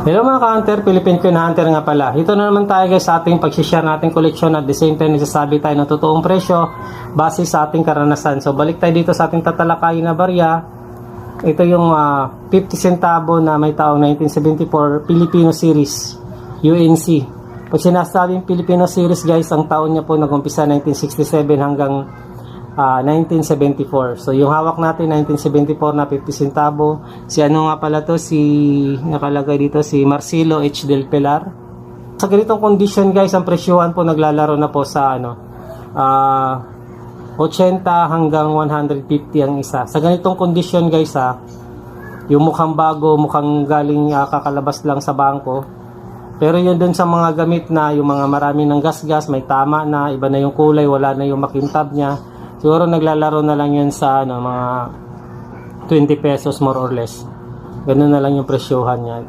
Hello mga ka-hunter, Philippine Queen Hunter nga pala. Ito na naman tayo guys sa ating pag-share nating koleksyon at the same time nagsasabi tayo ng totoong presyo base sa ating karanasan. So balik tayo dito sa ating tatalakayin na barya. Ito yung 50 centavo na may taong 1974 Filipino Series UNC. Pag sinasabing Filipino Series guys, ang taon niya po nag-umpisa 1967 hanggang 1974. So yung hawak natin 1974 na 50 centavo. Si ano nga pala to, si nakalagay dito si Marcelo H. Del Pilar. Sa ganitong condition guys, ang presyuhan po naglalaro na po sa 80 hanggang 150 ang isa. Sa ganitong condition guys yung mukhang bago, mukhang galing kakalabas lang sa bangko. Pero yun dun sa mga gamit na yung mga marami ng gas-gas, may tama na, iba na yung kulay, wala na yung makintab niya. Siguro naglalaro na lang yun sa mga 20 pesos more or less. Ganun na lang yung presyohan niya.